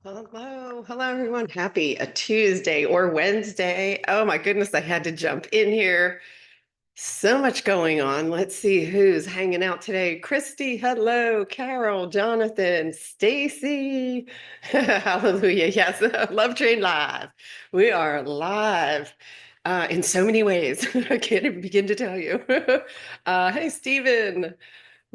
Hello, everyone. Happy a Tuesday or Wednesday. Oh my goodness, I had to jump in here. So much going on. Let's see who's hanging out today. Christy, hello. Carol, Jonathan, Stacy. Hallelujah. Yes, Love Train Live. We are live in so many ways. I can't even begin to tell you. Hey, Stephen.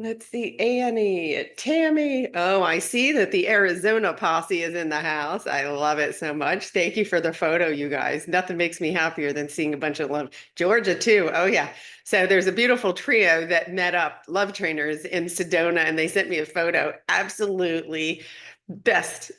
Let's see, Annie, Tammy. Oh, I see that the Arizona posse is in the house. I love it so much. Thank you for the photo, you guys. Nothing makes me happier than seeing a bunch of love. Georgia, too. Oh, yeah. So there's a beautiful trio that met up, love trainers in Sedona, and they sent me a photo. Absolutely best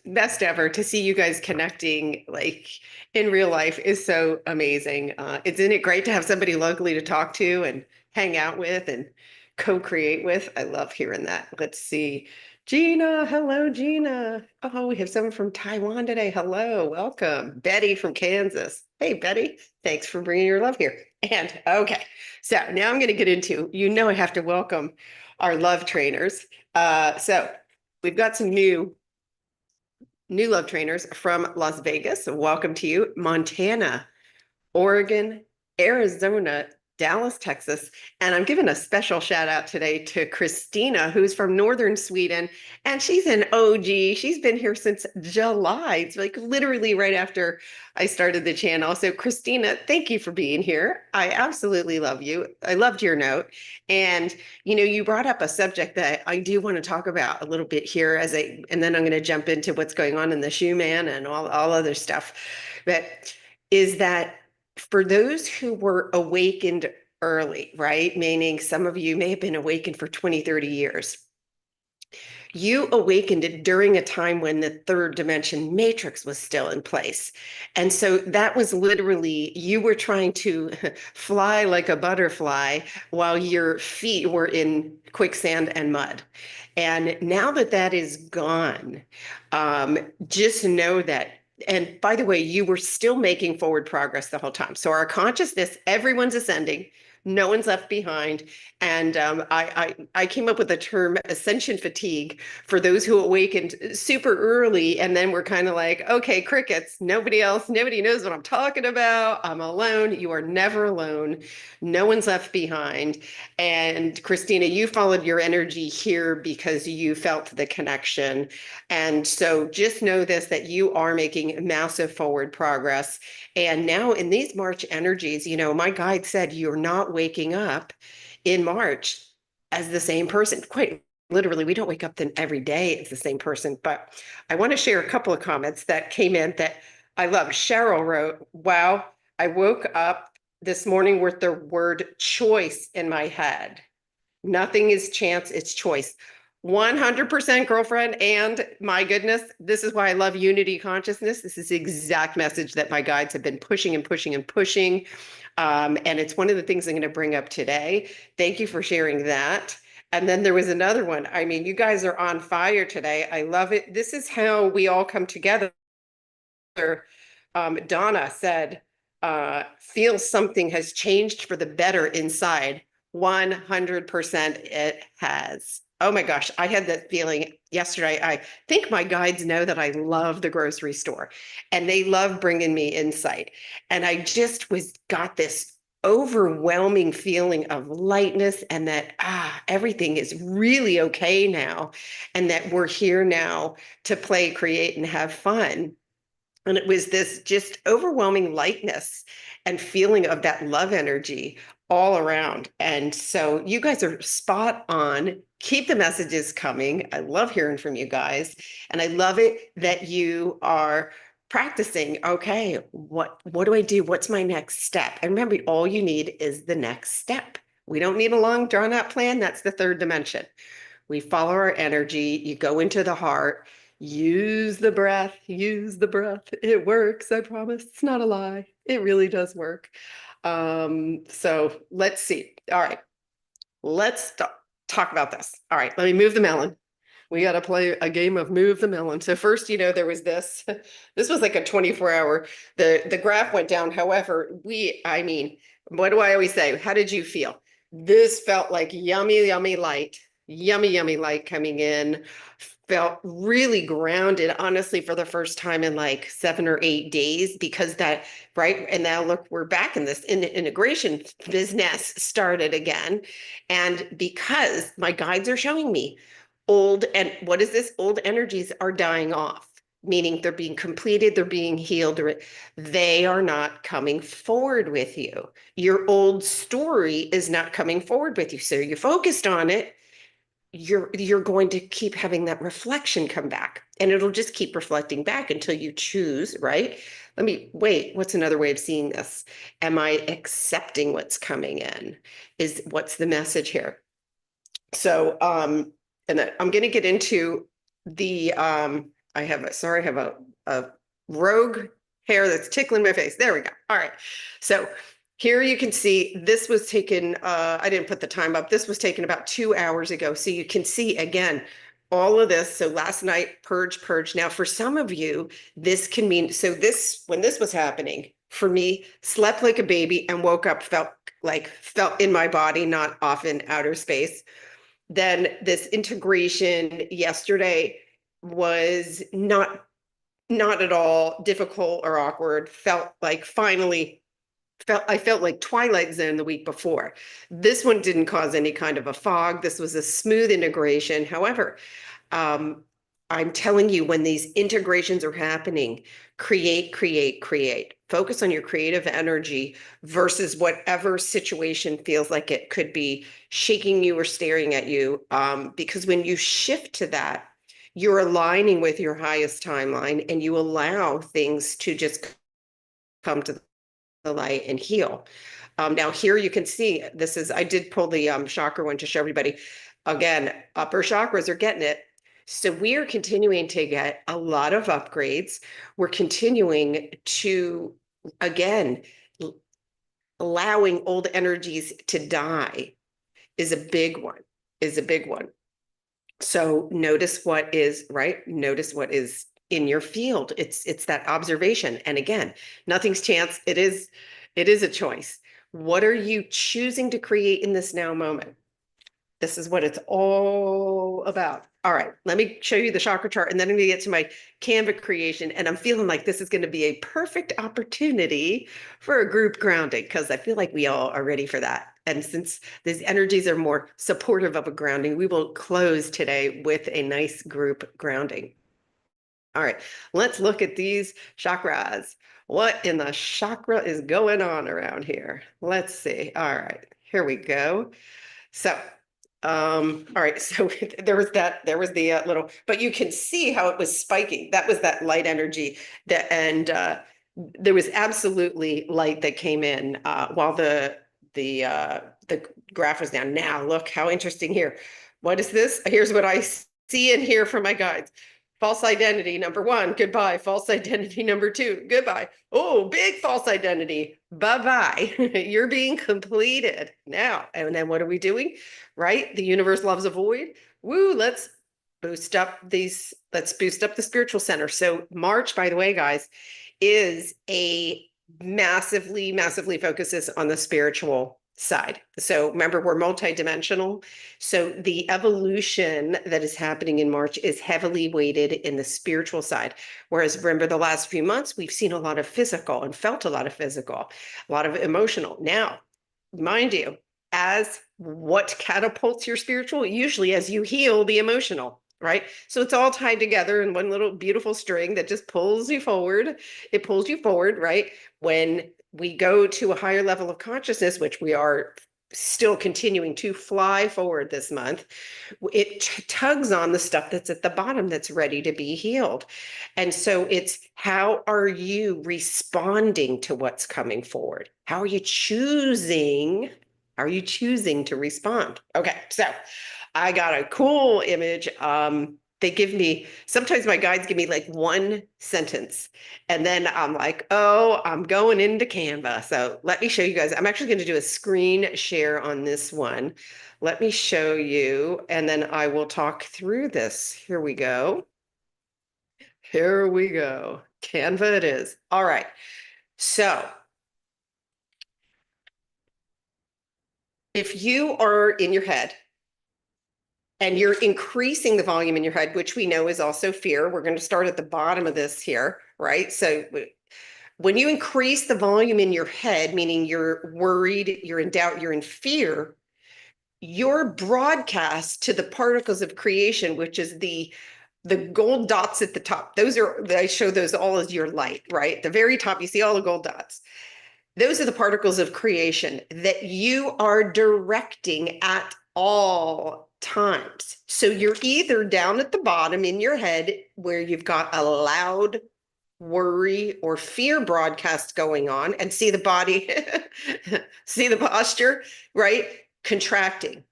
ever to see you guys connecting like in real life is so amazing. Isn't it great to have somebody locally to talk to and hang out with and co-create with? I love hearing that. Let's see. Gina, hello, Gina. Oh, we have someone from Taiwan today. Hello, welcome. Betty from Kansas. Hey, Betty, thanks for bringing your love here. And okay, so now I'm going to get into, I have to welcome our love trainers. So we've got some new love trainers from Las Vegas. So welcome to you. Montana, Oregon, Arizona, Dallas, Texas. And I'm giving a special shout out today to Christina, who's from Northern Sweden. And she's an OG. She's been here since July. It's like literally right after I started the channel. So Christina, thank you for being here. I absolutely love you. I loved your note. And you brought up a subject that I do want to talk about a little bit here and then I'm going to jump into what's going on in the Schumann and all other stuff. But is that for those who were awakened early, right? Meaning some of you may have been awakened for 20, 30 years. You awakened it during a time when the third dimension matrix was still in place. And so that was literally, you were trying to fly like a butterfly while your feet were in quicksand and mud. And now that that is gone, just know that. And by the way, you were still making forward progress the whole time. So our consciousness, everyone's ascending, no one's left behind. And I came up with the term ascension fatigue for those who awakened super early and then we're kind of like, okay, crickets, nobody knows what I'm talking about. I'm alone. You are never alone. No one's left behind. And Christina, you followed your energy here because you felt the connection. And so just know this, that you are making massive forward progress. And now in these March energies, my guide said you're not waking up in March as the same person. Quite literally, we don't wake up then every day as the same person. But I want to share a couple of comments that came in that I love. Cheryl wrote, wow, I woke up this morning with the word choice in my head. Nothing is chance, it's choice. 100% girlfriend. And my goodness, this is why I love unity consciousness. This is the exact message that my guides have been pushing and pushing and pushing. And it's one of the things I'm going to bring up today. Thank you for sharing that. And then there was another one. I mean, you guys are on fire today. I love it. This is how we all come together. Donna said, feel something has changed for the better inside. 100% it has. Oh my gosh, I had that feeling yesterday. I think my guides know that I love the grocery store and they love bringing me insight. And I just got this overwhelming feeling of lightness and that everything is really okay now and that we're here now to play, create, and have fun. And it was this just overwhelming lightness and feeling of that love energy all around. And so you guys are spot on. Keep the messages coming. I love hearing from you guys. And I love it that you are practicing. Okay, what do I do? What's my next step? And remember, all you need is the next step. We don't need a long drawn out plan. That's the third dimension. We follow our energy. You go into the heart. Use the breath, use the breath. It works, I promise. It's not a lie. It really does work. So let's see. All right, let's talk about this. All right, let me move the melon. We got to play a game of move the melon. So first, there was this was like a 24-hour, the graph went down. However, what do I always say? How did you feel? This felt like yummy, yummy light coming in. felt really grounded, honestly, for the first time in like 7 or 8 days, because that, right? And now look, we're back in this integration business started again. And because my guides are showing me old, and what is this? Old energies are dying off, meaning they're being completed, they're being healed, or they are not coming forward with you. Your old story is not coming forward with you. So you're focused on it, you're going to keep having that reflection come back, and it'll just keep reflecting back until you choose, right? Let me wait, what's another way of seeing this? Am I accepting what's coming in? Is what's the message here? So and I'm going to get into the I have a sorry, I have a rogue hair that's tickling my face. There we go. All right. So here you can see this was taken, I didn't put the time up. This was taken about 2 hours ago. So you can see again, all of this. So last night, purge, purge. Now, for some of you, this can mean, so this, when this was happening, for me, slept like a baby and woke up, felt in my body, not off in outer space. Then this integration yesterday was not at all difficult or awkward. Felt like finally I felt like Twilight Zone the week before. This one didn't cause any kind of a fog. This was a smooth integration. However, um, I'm telling you, when these integrations are happening, create, create, create. Focus on your creative energy versus whatever situation feels like it could be shaking you or staring at you. Because when you shift to that, you're aligning with your highest timeline, and you allow things to just come to the light and heal. Now here you can see, this is, I did pull the chakra one to show everybody. Again, upper chakras are getting it. So we are continuing to get a lot of upgrades. We're continuing to, again, allowing old energies to die is a big one, is a big one. So notice what is, right? Notice what is in your field. It's that observation. And again, nothing's chance. It is a choice. What are you choosing to create in this now moment? This is what it's all about. All right, let me show you the chakra chart, and then I'm going to get to my Canva creation. And I'm feeling like this is going to be a perfect opportunity for a group grounding, because I feel like we all are ready for that. And since these energies are more supportive of a grounding, we will close today with a nice group grounding. All right, let's look at these chakras. What in the chakra is going on around here? Let's see. All right, here we go. So, all right, so there was the little, but you can see how it was spiking. That was that light energy and there was absolutely light that came in while the graph was down. Now look how interesting here. What is this? Here's what I see and hear from my guides. False identity number one, goodbye. False identity number two, goodbye. Oh, big false identity, bye-bye. You're being completed now. And then what are we doing? Right? The universe loves a void. Woo, let's boost up the spiritual center. So March, by the way, guys, is a massively, massively focuses on the spiritual side. So remember, we're multidimensional. So the evolution that is happening in March is heavily weighted in the spiritual side. Whereas remember, the last few months, we've seen a lot of physical and felt a lot of physical, a lot of emotional. Now, mind you, as what catapults your spiritual, usually as you heal the emotional, right? So it's all tied together in one little beautiful string that just pulls you forward. It pulls you forward, right? When we go to a higher level of consciousness, which we are still continuing to fly forward this month, it tugs on the stuff that's at the bottom that's ready to be healed. And so it's, how are you responding to what's coming forward? How are you choosing? How are you choosing to respond? Okay, so I got a cool image. They give me, sometimes my guides give me like one sentence, and then I'm like, oh, I'm going into Canva. So let me show you guys. I'm actually going to do a screen share on this one. Let me show you, and then I will talk through this. Here we go. Here we go. Canva it is. All right. So if you are in your head and you're increasing the volume in your head, which we know is also fear. We're going to start at the bottom of this here, right? So when you increase the volume in your head, meaning you're worried, you're in doubt, you're in fear, your broadcast to the particles of creation, which is the gold dots at the top. Those are, I show those all as your light, right? The very top, you see all the gold dots. Those are the particles of creation that you are directing at all times. So you're either down at the bottom in your head where you've got a loud worry or fear broadcast going on, and see the body, see the posture, right? Contracting.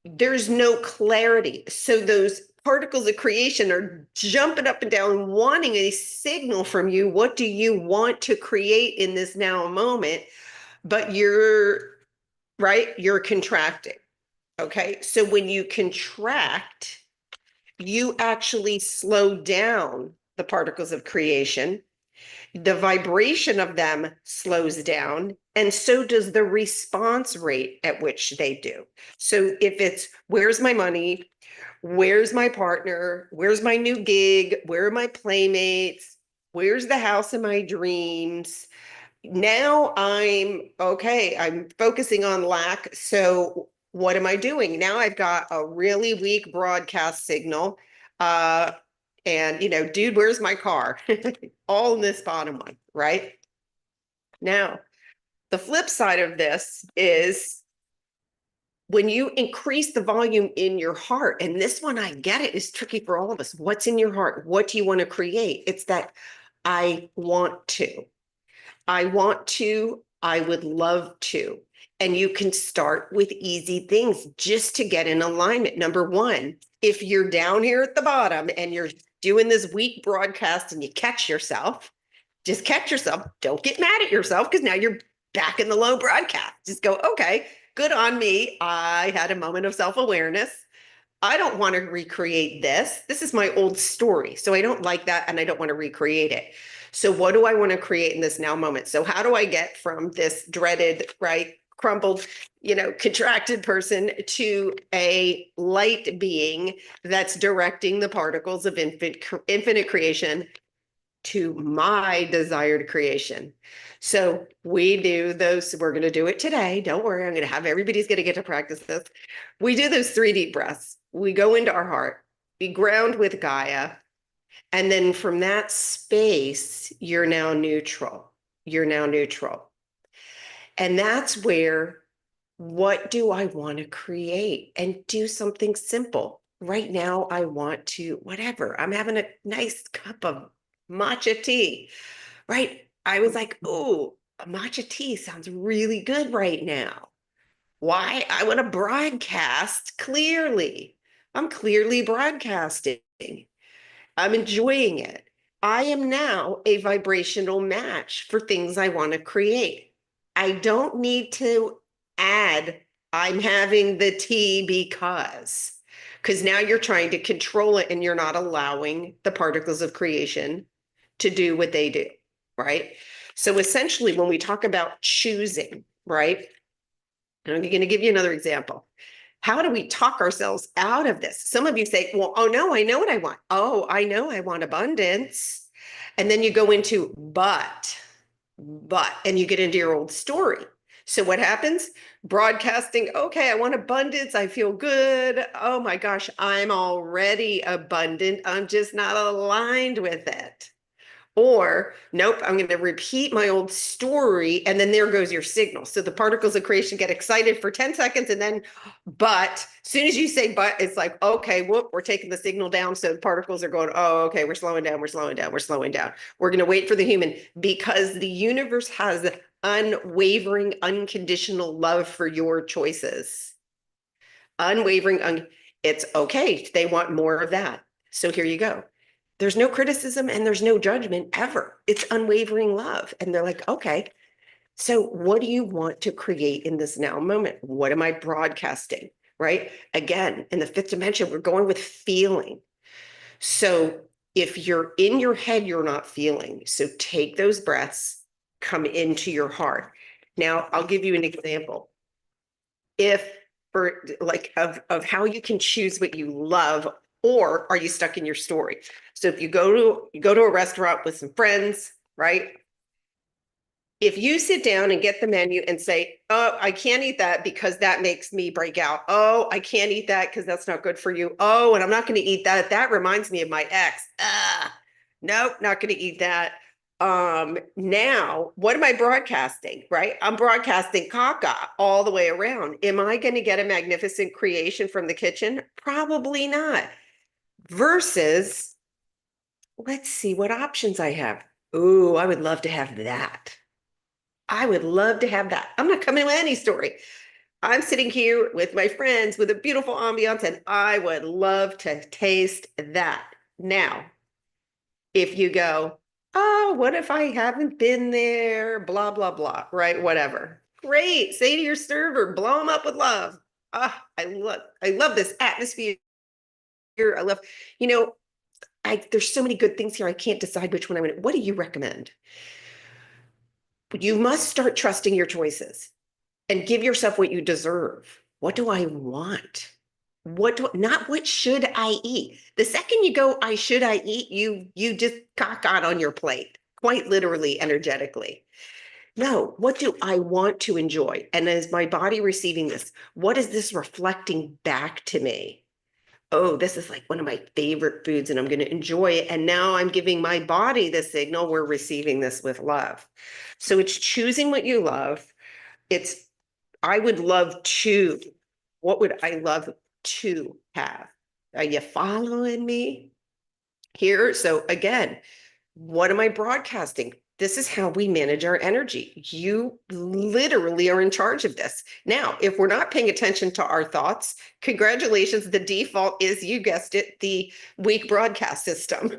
There's no clarity. So those particles of creation are jumping up and down, wanting a signal from you. What do you want to create in this now moment? But you're, right, you're contracting. Okay. So when you contract, you actually slow down the particles of creation. The vibration of them slows down, and so does the response rate at which they do. So if it's, where's my money? Where's my partner? Where's my new gig? Where are my playmates? Where's the house of my dreams? Now I'm focusing on lack. So what am I doing? Now I've got a really weak broadcast signal. And dude, where's my car? All in this bottom one, right? Now, the flip side of this is when you increase the volume in your heart, and this one, I get it, is tricky for all of us. What's in your heart? What do you want to create? It's that I want to. I want to, I would love to. And you can start with easy things just to get in alignment. Number one, if you're down here at the bottom and you're doing this weak broadcast and you catch yourself, just catch yourself. Don't get mad at yourself because now you're back in the low broadcast. Just go, okay, good on me. I had a moment of self-awareness. I don't want to recreate this. This is my old story. So I don't like that and I don't want to recreate it. So what do I want to create in this now moment? So how do I get from this dreaded, right, crumpled, contracted person to a light being that's directing the particles of infinite creation to my desired creation? So we do those. We're going to do it today. Don't worry. I'm going to have everybody's going to get to practice this. We do those 3 deep breaths. We go into our heart, we ground with Gaia. And then from that space, you're now neutral. You're now neutral. And that's where, what do I want to create? And do something simple. Right now, I want to, whatever. I'm having a nice cup of matcha tea, right? I was like, oh, a matcha tea sounds really good right now. Why? I want to broadcast clearly. I'm clearly broadcasting. I'm enjoying it. I am now a vibrational match for things I want to create. I don't need to add, I'm having the tea because now you're trying to control it and you're not allowing the particles of creation to do what they do, right? So essentially, when we talk about choosing, right? And I'm going to give you another example. How do we talk ourselves out of this? Some of you say, well, oh no, I know what I want. Oh, I know I want abundance. And then you go into but, and you get into your old story. So what happens? Broadcasting, okay, I want abundance. I feel good. Oh my gosh, I'm already abundant. I'm just not aligned with it. Or, nope, I'm going to repeat my old story. And then there goes your signal. So the particles of creation get excited for 10 seconds. And then, but as soon as you say, but, it's like, okay, whoop, we're taking the signal down. So the particles are going, oh, okay, we're slowing down. We're slowing down. We're slowing down. We're going to wait for the human because the universe has unwavering, unconditional love for your choices. Unwavering, it's okay. They want more of that. So here you go. There's no criticism and there's no judgment ever. It's unwavering love. And they're like, okay, so what do you want to create in this now moment? What am I broadcasting? Right? Again, in the 5th dimension, we're going with feeling. So if you're in your head, you're not feeling. So take those breaths, come into your heart. Now, I'll give you an example. If for like of how you can choose what you love, or are you stuck in your story? So if you go to a restaurant with some friends, right? If you sit down and get the menu and say, oh, I can't eat that because that makes me break out. Oh, I can't eat that because that's not good for you. Oh, and I'm not going to eat that. That reminds me of my ex. Nope, not going to eat that. Now what am I broadcasting, right? I'm broadcasting caca all the way around. Am I going to get a magnificent creation from the kitchen? Probably not. Versus, let's see what options I have. Ooh, I would love to have that. I would love to have that. I'm not coming with any story. I'm sitting here with my friends with a beautiful ambiance, and I would love to taste that. Now, if you go, oh, what if I haven't been there? Blah, blah, blah, right? Whatever. Great. Say to your server, blow them up with love. Ah, I love this atmosphere. I love, you know, there's so many good things here. I can't decide which one I want. What do you recommend? You must start trusting your choices and give yourself what you deserve. What do I want? Not what should I eat? The second you go, I eat, you just cock out on your plate, quite literally, energetically. No, what do I want to enjoy? And is my body receiving this? What is this reflecting back to me? Oh, this is like one of my favorite foods and I'm going to enjoy it. And now I'm giving my body the signal we're receiving this with love. So it's choosing what you love. It's I would love to. What would I love to have? Are you following me here? So again, what am I broadcasting? This is how we manage our energy. You literally are in charge of this. Now, if we're not paying attention to our thoughts, congratulations. The default is, you guessed it, the weak broadcast system,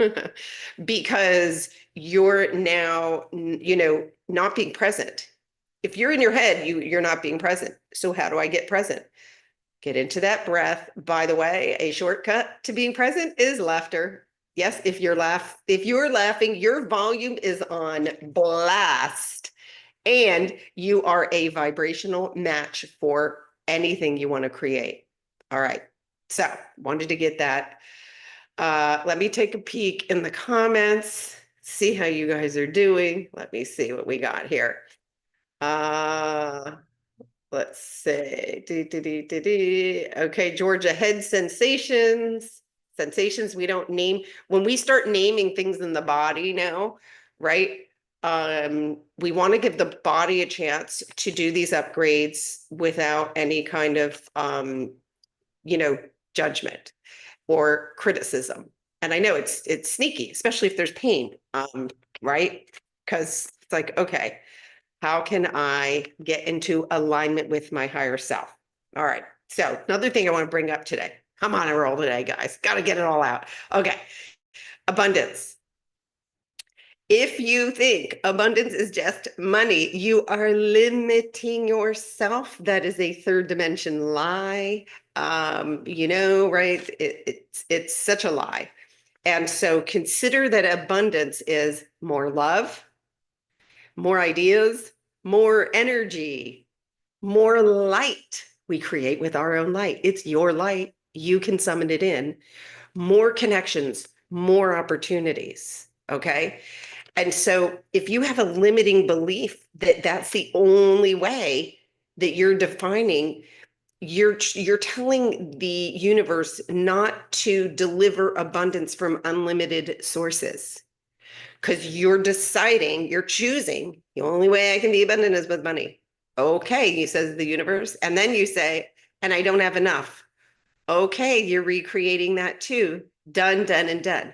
because you're now, not being present. If you're in your head, you're not being present. So how do I get present? Get into that breath. By the way, a shortcut to being present is laughter. Yes, if you're laughing, your volume is on blast and you are a vibrational match for anything you want to create. All right. So wanted to get that. Let me take a peek in the comments, see how you guys are doing. Let me see what we got here. Let's see. Okay, Georgia, head sensations. Sensations we don't name. When we start naming things in the body now, right? We want to give the body a chance to do these upgrades without any kind of judgment or criticism. And I know it's sneaky, especially if there's pain, right? Because it's like, okay, how can I get into alignment with my higher self? All right. So another thing I want to bring up today. I'm on a roll today, guys. Got to get it all out. Okay. Abundance. If you think abundance is just money, you are limiting yourself. That is a third dimension lie. Right? It's such a lie. And so consider that abundance is more love, more ideas, more energy, more light. We create with our own light. It's your light. You can summon it in. More connections, more opportunities. Okay. And so if you have a limiting belief that that's the only way that you're defining, you're telling the universe not to deliver abundance from unlimited sources. Because you're choosing, the only way I can be abundant is with money. Okay, says the universe. And then you say, and I don't have enough. Okay, you're recreating that too. Done, done, and done.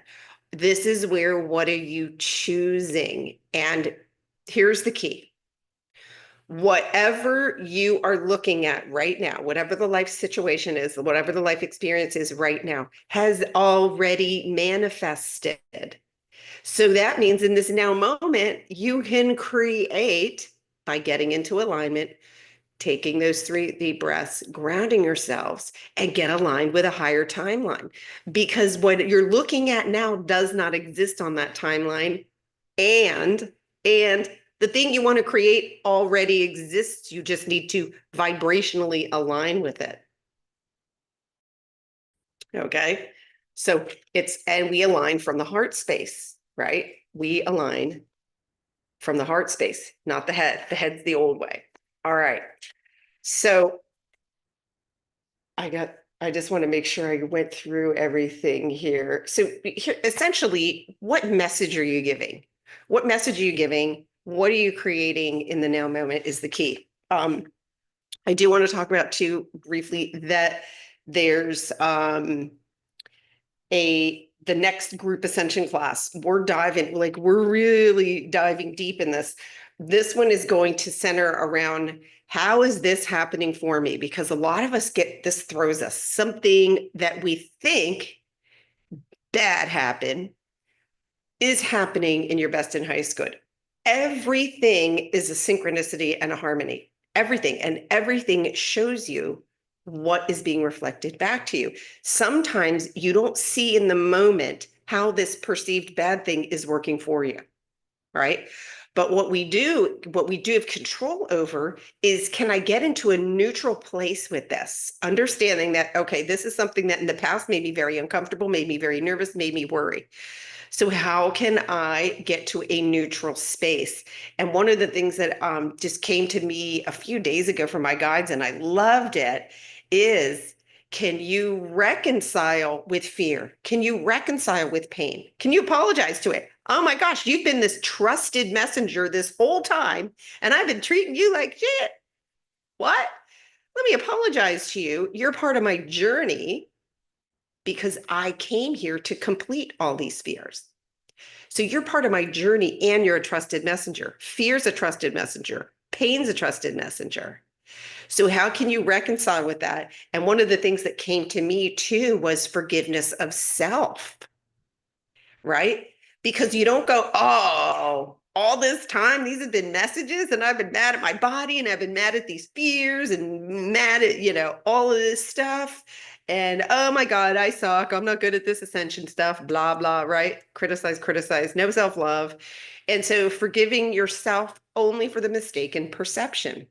This is where, what are you choosing? And here's the key. Whatever you are looking at right now, whatever the life situation is, whatever the life experience is right now, has already manifested. So that means in this now moment, you can create by getting into alignment, taking those 3 deep breaths, grounding yourselves, and get aligned with a higher timeline. Because what you're looking at now does not exist on that timeline. And the thing you want to create already exists. You just need to vibrationally align with it. Okay. So and we align from the heart space, right? We align from the heart space, not the head. The head's the old way. All right. So I just want to make sure I went through everything here. So here, essentially, what message are you giving? What message are you giving? What are you creating in the now moment is the key. I do want to talk about too briefly that there's the next group Ascension class. We're really diving deep in this. This one is going to center around how is this happening for me? Because a lot of us this throws us something that we think bad happened is happening in your best and highest good. Everything is a synchronicity and a harmony. Everything shows you what is being reflected back to you. Sometimes you don't see in the moment how this perceived bad thing is working for you, right? But what we do have control over is, can I get into a neutral place with this? Understanding that, okay, this is something that in the past made me very uncomfortable, made me very nervous, made me worry. So how can I get to a neutral space? And one of the things that just came to me a few days ago from my guides, and I loved it, is can you reconcile with fear? Can you reconcile with pain? Can you apologize to it? Oh my gosh, you've been this trusted messenger this whole time, and I've been treating you like shit. What? Let me apologize to you. You're part of my journey because I came here to complete all these fears. So you're part of my journey and you're a trusted messenger. Fear's a trusted messenger. Pain's a trusted messenger. So how can you reconcile with that? And one of the things that came to me too was forgiveness of self, right? Because you don't go, oh, all this time, these have been messages and I've been mad at my body and I've been mad at these fears and mad at, all of this stuff. And oh my God, I suck. I'm not good at this ascension stuff, blah, blah, right? Criticize, no self-love. And so forgiving yourself only for the mistaken perception.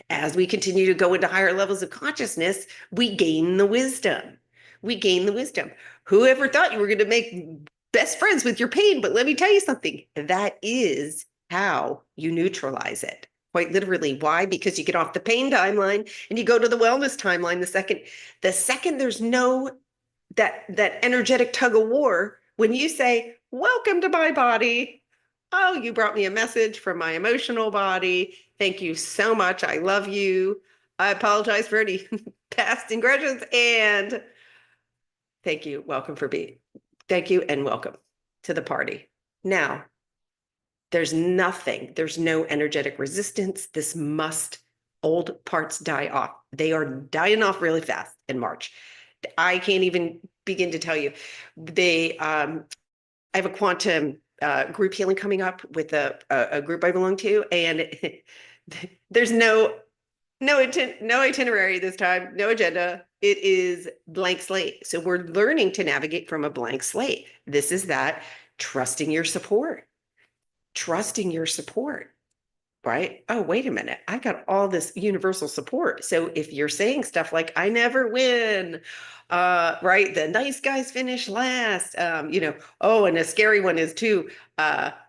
As we continue to go into higher levels of consciousness, we gain the wisdom. We gain the wisdom. Whoever thought you were going to make best friends with your pain? But let me tell you something. That is how you neutralize it. Quite literally. Why? Because you get off the pain timeline and you go to the wellness timeline. The second there's no that energetic tug of war, when you say, welcome to my body. Oh, you brought me a message from my emotional body. Thank you so much. I love you. I apologize for any past ingressions and thank you. Thank you and welcome to the party. Now, there's no energetic resistance. Old parts die off. They are dying off really fast in March. I can't even begin to tell you. I have a quantum group healing coming up with a group I belong to, and there's no itinerary this time, no agenda. It is blank slate. So we're learning to navigate from a blank slate. This is that trusting your support, right? Oh, wait a minute. I got all this universal support. So if you're saying stuff like, I never win, right? The nice guys finish last, oh, and a scary one is too,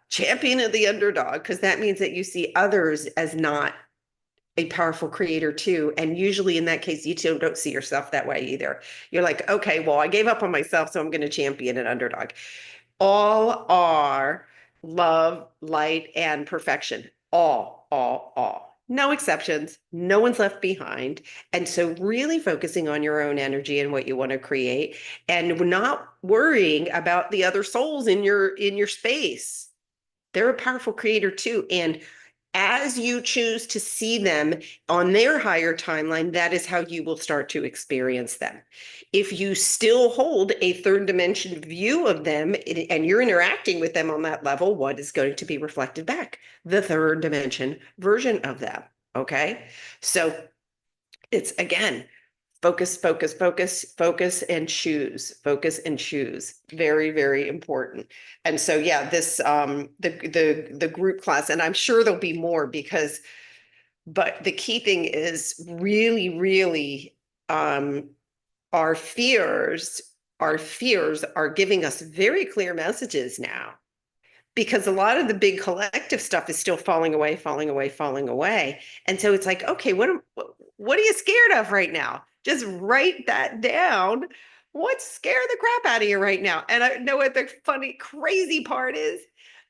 champion of the underdog, because that means that you see others as not a powerful creator too. And usually in that case, you too don't see yourself that way either. You're like, okay, well, I gave up on myself, so I'm going to champion an underdog. All are love, light, and perfection. All. No exceptions. No one's left behind. And so really focusing on your own energy and what you want to create and not worrying about the other souls in your space. They're a powerful creator too. And as you choose to see them on their higher timeline, that is how you will start to experience them. If you still hold a third dimension view of them and you're interacting with them on that level, what is going to be reflected back? The third dimension version of them. Okay. So it's again, focus and choose. Focus and choose. Very, very important. And so yeah, this the group class, and I'm sure there'll be more but the key thing is really, really our fears, our fears are giving us very clear messages now, because a lot of the big collective stuff is still falling away, falling away, falling away. And so it's like, okay, what are you scared of right now? Just write that down. What's scaring the crap out of you right now? And I know what the funny, crazy part is.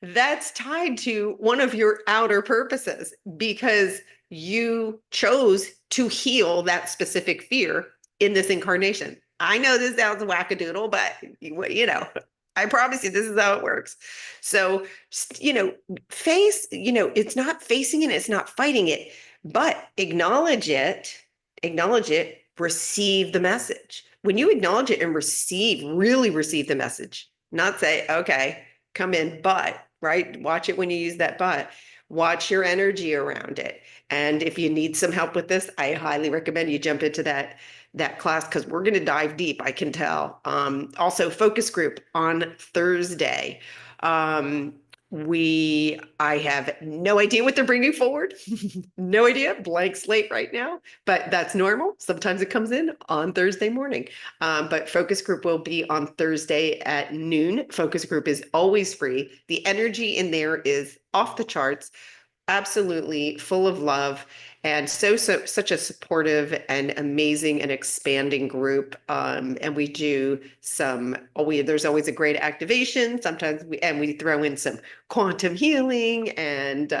That's tied to one of your outer purposes, because you chose to heal that specific fear in this incarnation. I know this sounds wackadoodle, but I promise you, this is how it works. So, it's not facing it, it's not fighting it, but acknowledge it, receive the message. When you acknowledge it and really receive the message, not say, okay, come in, but, right? Watch it when you use that but. Watch your energy around it. And if you need some help with this, I highly recommend you jump into that class, because we're going to dive deep, I can tell. Also, focus group on Thursday. Um, I have no idea what they're bringing forward. No idea, blank slate right now, but that's normal. Sometimes it comes in on Thursday morning. But focus group will be on Thursday at noon. Focus group is always free. The energy in there is off the charts, absolutely full of love, and such a supportive and amazing and expanding group. And we do there's always a great activation. Sometimes we throw in some quantum healing, and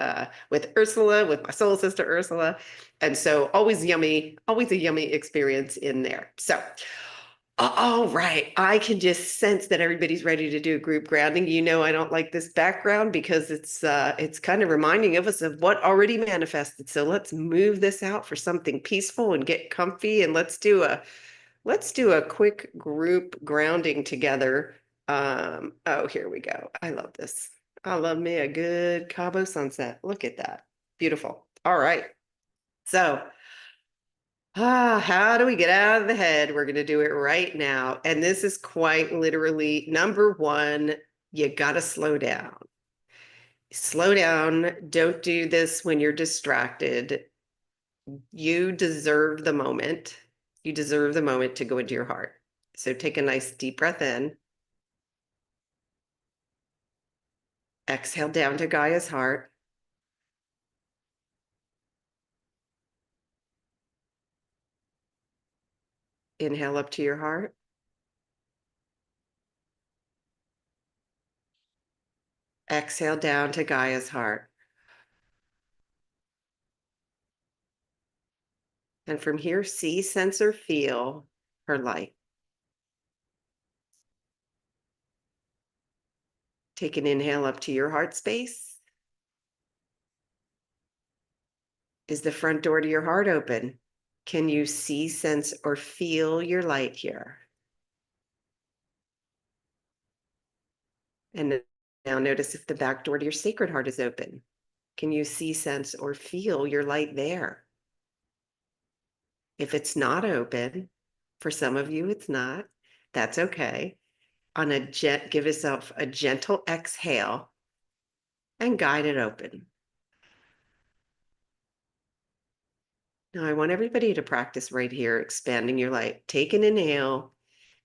with Ursula, with my soul sister Ursula. And so always a yummy experience in there. So all right. I can just sense that everybody's ready to do a group grounding. I don't like this background, because it's kind of reminding of us of what already manifested. So let's move this out for something peaceful and get comfy, and let's do a quick group grounding together. Oh, here we go. I love this. I love me a good Cabo sunset. Look at that. Beautiful. All right. So how do we get out of the head? We're going to do it right now. And this is quite literally number one. You got to slow down. Slow down. Don't do this when you're distracted. You deserve the moment. You deserve the moment to go into your heart. So take a nice deep breath in. Exhale down to Gaia's heart. Inhale up to your heart. Exhale down to Gaia's heart. And from here, see, sense, or feel her light. Take an inhale up to your heart space. Is the front door to your heart open? Can you see, sense, or feel your light here? And now notice if the back door to your sacred heart is open. Can you see, sense, or feel your light there? If it's not open, for some of you it's not, that's okay. Give yourself a gentle exhale and guide it open. Now I want everybody to practice right here, expanding your light. Take an inhale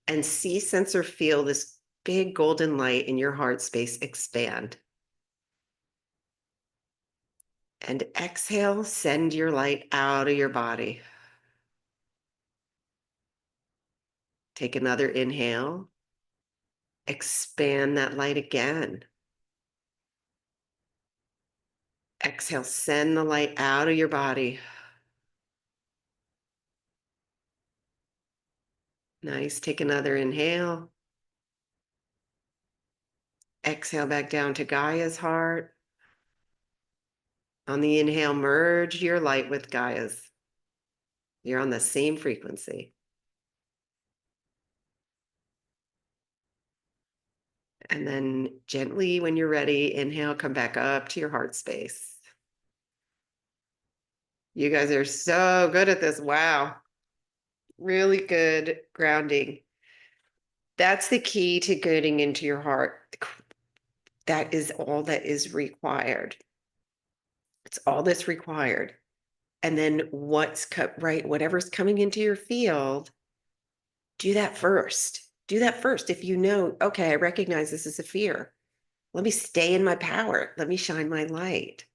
and see, sense, or feel this big golden light in your heart space expand. And exhale, send your light out of your body. Take another inhale. Expand that light again. Exhale, send the light out of your body. Nice. Take another inhale. Exhale back down to Gaia's heart. On the inhale, merge your light with Gaia's. You're on the same frequency. And then gently, when you're ready, inhale, come back up to your heart space. You guys are so good at this. Wow. Really good grounding. That's the key to getting into your heart. That is all that is required. It's all that's required. And then whatever's coming into your field, Do that first. Do that first. If you know, okay, I recognize this is a fear. Let me stay in my power. Let me shine my light.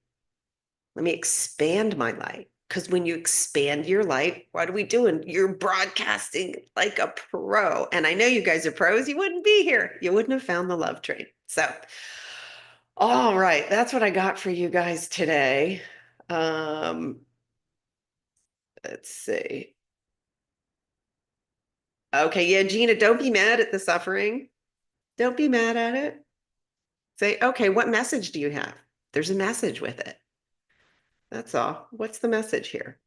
Let me expand my light. Because when you expand your light, what are we doing? You're broadcasting like a pro. And I know you guys are pros. You wouldn't be here. You wouldn't have found the love train. So, all right, that's what I got for you guys today. Um, let's see. Okay, yeah, Gina, don't be mad at the suffering. Don't be mad at it. Say, okay, what message do you have? There's a message with it. That's all. What's the message here?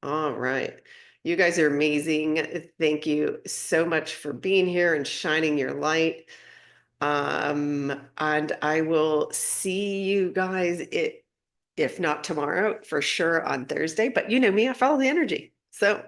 All right. You guys are amazing. Thank you so much for being here and shining your light. And I will see you guys, if not tomorrow, for sure on Thursday. But you know me, I follow the energy. So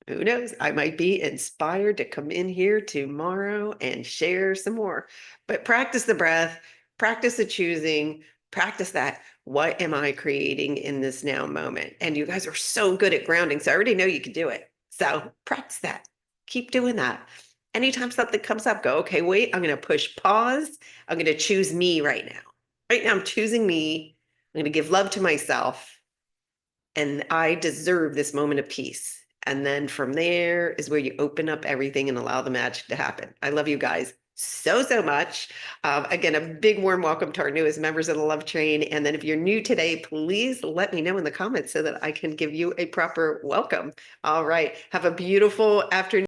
who knows? I might be inspired to come in here tomorrow and share some more. But practice the breath, practice the choosing, practice that. What am I creating in this now moment? And you guys are so good at grounding. So I already know you can do it. So practice that. Keep doing that. Anytime something comes up, go, okay, wait, I'm going to push pause. I'm going to choose me right now. Right now, I'm choosing me. I'm going to give love to myself. And I deserve this moment of peace. And then from there is where you open up everything and allow the magic to happen. I love you guys so, so much. Again, a big warm welcome to our newest members of the Love Train. And then if you're new today, please let me know in the comments so that I can give you a proper welcome. All right. Have a beautiful afternoon.